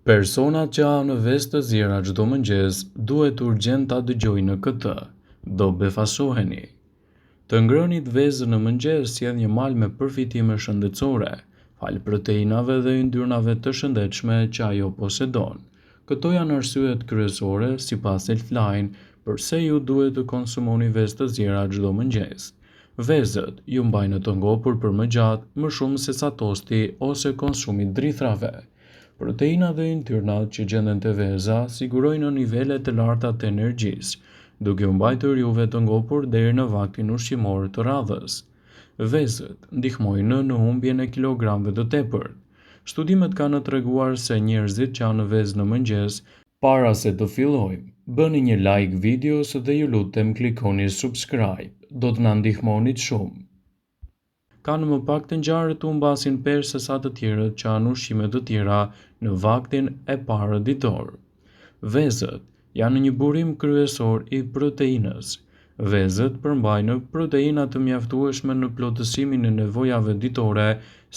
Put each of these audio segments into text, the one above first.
Personat që hanë vezë të zjera çdo mëngjes duhet urgjent ta dëgjojnë këtë. Do befasoheni. Të ngrënit vezë në mëngjes sjell një mal me përfitime shëndetësore, fal proteinave dhe yndyrnave të shëndetshme që ajo posedon. Këto janë arsyet kryesore sipas Healthline pse ju duhet të konsumoni vezë të zjera çdo mëngjes. Vezët ju mbajnë të ngopur për më gjatë, më shumë se sa tosti ose konsumi i drithrave. Proteina dhe yndyrnat që gjenden te veza sigurojnë nivele të larta të energjisë, duke u mbajtur juve të ngopur deri në vaktin ushqimor të radhës. Vezët ndihmojnë në humbjen e kilogramëve të tepërt. Studimet kanë treguar se njerëzit që hanë vezë në mëngjes, para se të fillojmë, bëni një like videos dhe ju lutem klikoni subscribe. Do të na ndihmonit shumë. Kanë më pak të ngjarë të humbasin peshë se sa të tjerët që hanë ushqime të tjera në vaktin e parë ditor. Vezët janë një burim kryesor i proteinës. Vezët përmbajnë proteina të mjaftueshme në plotësimin e nevojave ditore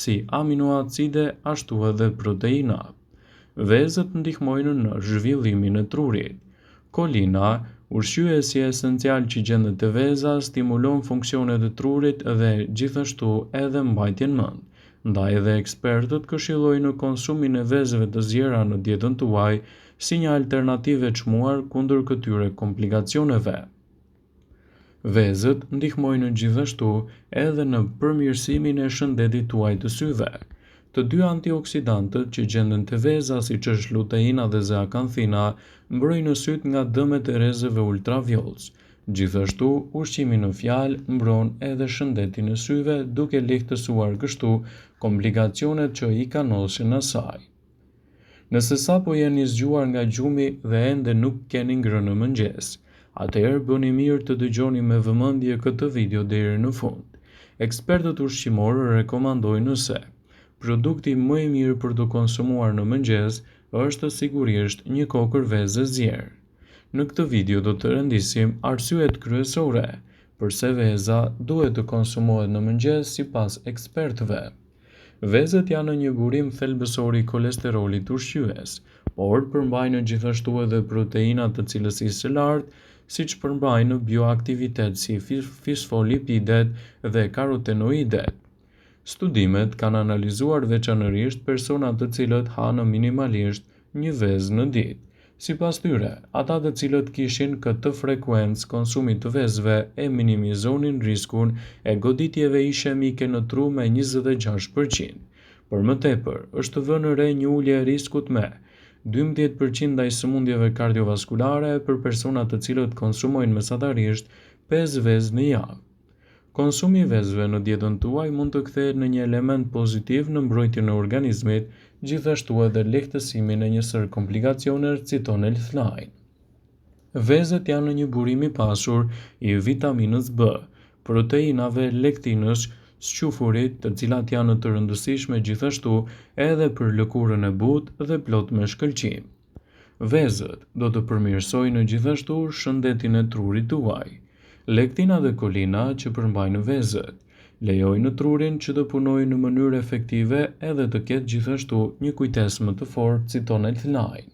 si aminoacide ashtu edhe proteina. Vezët ndihmojnë në zhvillimin e trurit. Kolina, ushqyesi esencial që gjendet te veza, stimulon funksionet e trurit dhe gjithashtu edhe mbajtjen mend. Ndaj edhe ekspertët këshillojnë konsumin e vezëve të zjera në dietën tuaj si një alternativë e çmuar kundër këtyre komplikacioneve. Vezët ndihmojnë gjithashtu edhe në përmirësimin e shëndetit tuaj të syve. Të dy antioksidantët që gjenden te veza, siç është luteina dhe zeakanthina, mbrojnë syt nga dëmet e rrezëve ultraviols. Gjithashtu, ushqimi në fjalë mbron edhe shëndetin e syve, duke lehtësuar kështu komplikacionet që i kanosin asaj. Nëse sapo jeni zgjuar nga gjumi dhe ende nuk keni ngrënë në mëngjes, atëherë bëni mirë të dëgjoni me vëmendje këtë video deri në fund. Ekspertët ushqimorë rekomandojnë se produkti më i mirë për të konsumuar në mëngjes është sigurisht një kokër vezë zjerë. Në këtë video do të rëndisim arsyet kryesore pse veza duhet të konsumohet në mëngjes sipas ekspertëve. Vezët janë një burim thelbësor i kolesterolit ushqyes, por përmbajnë gjithashtu edhe proteina të cilësisë së lartë, siç përmbajnë bioaktivitet si fosfolipidet dhe karotenoidet. Studimet kanë analizuar veçanërisht persona të cilët hanë minimalisht një vezë në ditë. Sipas tyre, ata të cilët kishin këtë frekuencë konsumi të vezëve e minimizonin riskun e goditjeve ishemike në tru me 26%. Për më tepër, është vënë re një ulje e riskut me 12% ndaj sëmundjeve kardiovaskulare për persona të cilët konsumojnë mesatarisht 5 vezë në javë. Konsumi i vezëve në dietën tuaj mund të kthehet në një element pozitiv në mbrojtjen e organizmit, gjithashtu edhe lehtësimin e një sër komplikacionesh, citon Healthline. Vezët janë një burim i pasur i vitaminës B, proteinave, lektinës, squfurit, të cilat janë të rëndësishme gjithashtu edhe për lëkurën e butë dhe plot me shkëlqim. Vezët do të përmirësojnë gjithashtu shëndetin e trurit tuaj. Lektina dhe kolina që përmbajnë vezët lejojnë trurin që të punojë në mënyrë efektive edhe të ketë gjithashtu një kujtesë më të fortë, citon Healthline.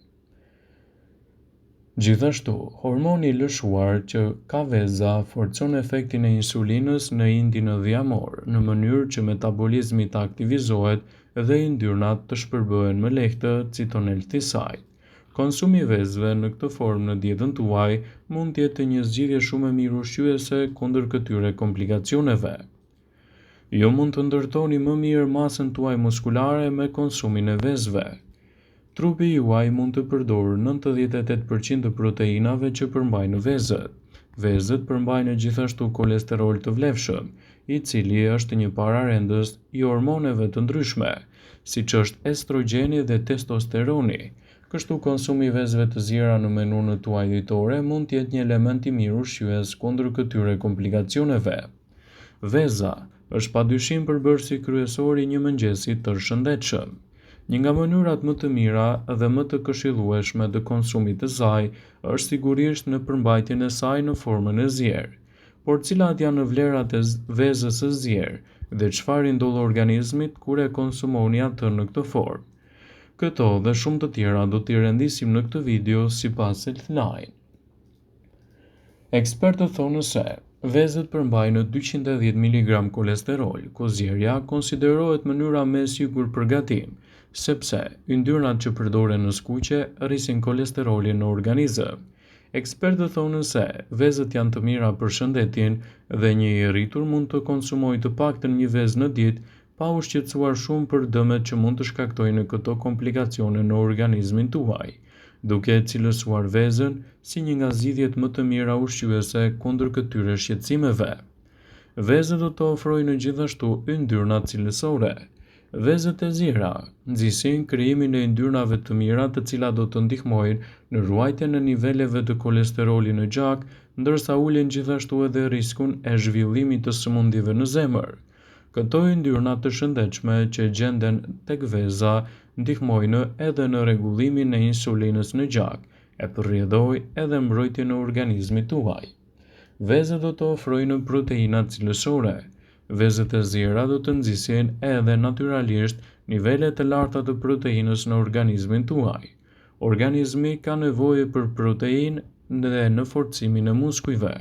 Gjithashtu, hormoni i lëshuar që ka veza forcon efektin e insulinës në indin dhjamor në mënyrë që metabolizmi të aktivizohet dhe yndyrnat të shpërbëhen më lehtë, citon Healthside. Konsumi i vezëve në këtë formë në dietën tuaj mund të jetë një zgjidhje shumë e mirë ushqyese kundër këtyre komplikacioneve. Ju mund të ndërtoni më mirë masën tuaj muskulare me konsumin e vezëve. Trupi juaj mund të përdorë 98% të proteinave që përmbajnë vezët. Vezët përmbajnë gjithashtu kolesterol të vlefshëm, i cili është një pararendës i hormoneve të ndryshme, siç është estrogjeni dhe testosteroni. Kështu konsumi i vezëve të zjera në menun tuaj ditore mund të jetë një element i mirë ushqyes kundër këtyre komplikacioneve. Veza është padyshim përbërësi kryesor i një mëngjesi të shëndetshëm. Një nga mënyrat më të mira dhe më të këshillueshme të konsumit të saj është sigurisht në përmbajtjen e saj në formën e zjerë. Por cilat janë vlerat e vezës së zjerë dhe çfarë i ndodh organizmit kur e konsumoni atë në këtë formë? Këto dhe shumë të tjera do t'i rendisim në këtë video sipas Healthline. Ekspertët thonë se vezët përmbajnë 210 mg kolesterol, kozjerja konsiderohet mënyra më e sigurt për gatim, sepse yndyrnat që përdoren në skuqe rrisin kolesterolin në organizëm. Ekspertët thonë se vezët janë të mira për shëndetin dhe një i rritur mund të konsumojë të paktën një vezë në ditë, pa u shqetësuar shumë për dëmet që mund të shkaktojnë këto komplikacione në organizmin tuaj, duke cilësuar vezën si një nga zgjidhjet më të mira ushqyese kundër këtyre shqetësimeve. Vezët do të ofrojnë gjithashtu yndyrna cilësore. Vezët e zira nxisin krijimin e yndyrnave të mira, të cilat do të ndihmojnë në ruajtjen e niveleve të kolesterolit në gjak, ndërsa ulin gjithashtu edhe riskun e zhvillimit të sëmundjeve në zemër. Këto yndyrna të shëndetshme që gjenden tek veza ndihmojnë edhe në rregullimin e insulinës në gjak, e përrjedhojnë edhe mbrojtjen e organizmit tuaj. Vezët do të ofrojnë proteina cilësore. Vezët e zira do të nxisin edhe natyralisht nivele të larta të proteinës në organizmin tuaj. Organizmi ka nevojë për proteinë dhe në forcimin e muskujve,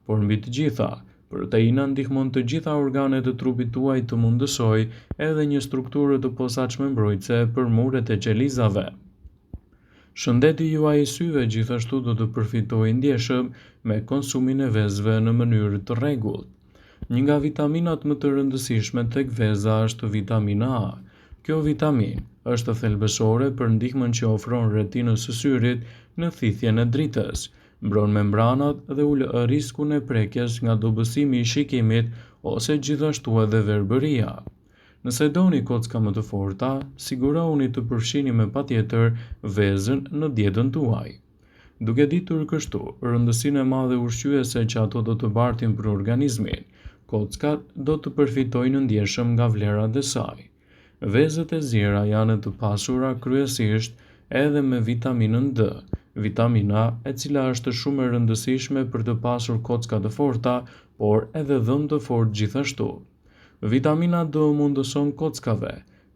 por mbi të gjitha, proteina ndihmon të gjitha organet e trupit tuaj të mundësoj edhe një strukturë të posaçme mbrojtëse për muret e qelizave. Shëndeti juaj i syve gjithashtu do të përfitojë ndjeshëm me konsumin e vezëve në mënyrë të rregullt. Një nga vitaminat më të rëndësishme tek veza është vitamina A. Kjo vitaminë është thelbësore për ndihmën që ofron retinës së syrit në thithjen e dritës, mbron membranat dhe ul riskun e prekjes nga dobësimi i shikimit ose gjithashtu edhe verbëria. Nëse doni kocka më të forta, sigurohuni të përfshini me patjetër vezën në dietën tuaj. Duke ditur kështu rëndësinë e madhe ushqyese që ato do të bartin për organizmin, kockat do të përfitojnë ndjeshëm nga vlerat e saj. Vezët e zira janë të pasura kryesisht edhe me vitaminën D, vitamina e cila është shumë e rëndësishme për të pasur kocka të forta, por edhe dhëm të fortë gjithashtu. Vitamina D mundëson kockave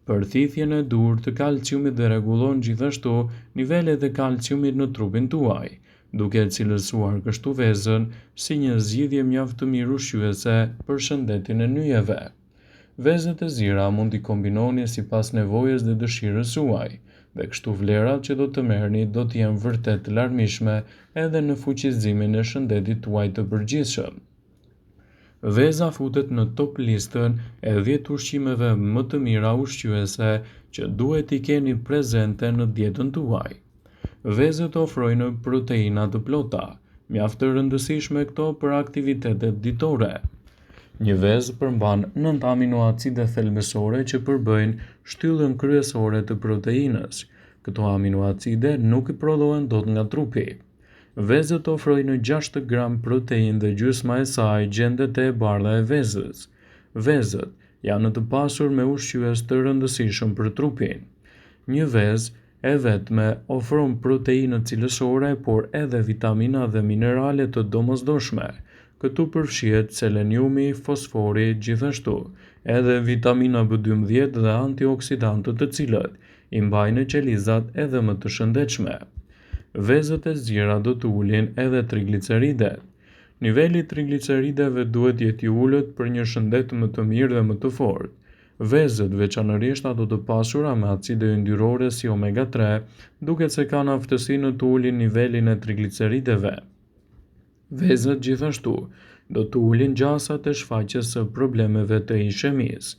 përthithjen e dur të kalciumit dhe rregullon gjithashtu nivelet e kalciumit në trupin tuaj, duke cilësuar kështu vezën si një zgjidhje mjaft të mirë ushqyese për shëndetin e nyjeve. Vezët e zira mund t'i kombinoni sipas nevojës dhe dëshirës suaj, dhe kështu vlerat që do të merrni do të jenë vërtet të larmishme edhe në fuqizimin e shëndetit tuaj të përgjithshëm. Veza futet në top listën e 10 ushqimeve më të mira ushqyese që duhet i keni prezente në dietën tuaj. Vezët ofrojnë proteina të plota, mjaft të rëndësishme këto për aktivitetet ditore. Një vezë përmban 9 aminoacide thelbësore që përbëjnë shtyllën kryesore të proteinës. Këto aminoacide nuk i prodhohen dot nga trupi. Vezët ofrojnë 6 gram proteinë dhe gjysma e saj gjendet e bardha e vezës. Vezët janë të pasur me ushqyes të rëndësishëm për trupin. Një vezë e vetme ofron proteinë cilësore, por edhe vitamina dhe minerale të domosdoshme. Këtu përfshihet seleniumi, fosfori, gjithashtu edhe vitamina B12 dhe antioksidantët, të cilët i mbajnë qelizat edhe më të shëndetshme. Vezët e zira do të ulin edhe trigliceridet. Niveli i triglicerideve duhet jetë i ulët për një shëndet më të mirë dhe më të fortë. Vezët veçanërisht ato të pasura me acide yndyrore si omega 3, duket se kanë aftësinë të ulin nivelin e triglicerideve. Vezët gjithashtu do të ulin gjasat e shfaqjes së problemeve të ishemisë.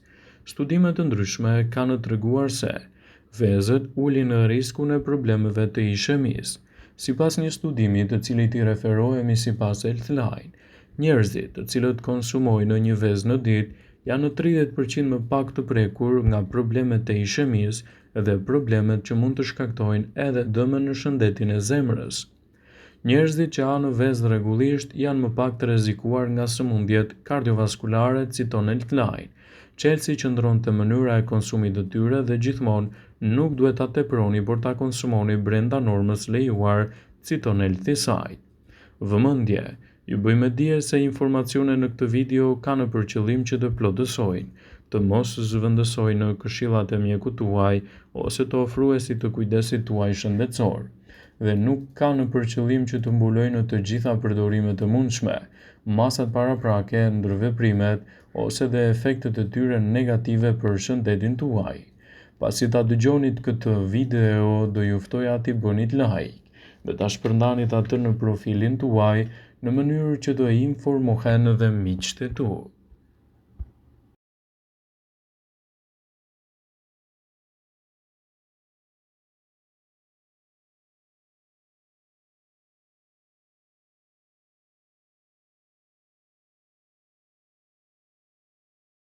Studime të ndryshme kanë treguar se vezët ulin riskun e problemeve të ishemisë. Sipas një studimi të cilit i referohemi sipas Healthline, njerëzit të cilët konsumojnë një vezë në ditë janë në 30% më pak të prekur nga problemet e ishemisë dhe problemet që mund të shkaktojnë edhe dëme në shëndetin e zemrës. Njerëzit që hanë vezë rregullisht janë më pak të rrezikuar nga sëmundjet kardiovaskulare, citon Healthline. Çelësi qëndron te mënyra e konsumit të tyre dhe gjithmonë nuk duhet ta teproni, por ta konsumoni brenda normës lejuar, citon Healthside. Vëmendje, ju bëjmë dije se informacionet në këtë video kanë për qëllim që të plotësojnë të mos zhvendësoj në këshillat e mjekut tuaj ose të ofruesit të kujdesit tuaj shëndetësor, dhe nuk ka në përqëllim që të mbuloj në të gjitha përdorimet e mundshme, masat paraprake, ndërveprimet ose dhe efektet e tyre negative për shëndetin tuaj. Pasi ta dëgjonit këtë video, do ju ftoja t'i bënit like dhe ta shpërndanit atë në profilin tuaj në mënyrë që të informohen edhe miqtë e tu.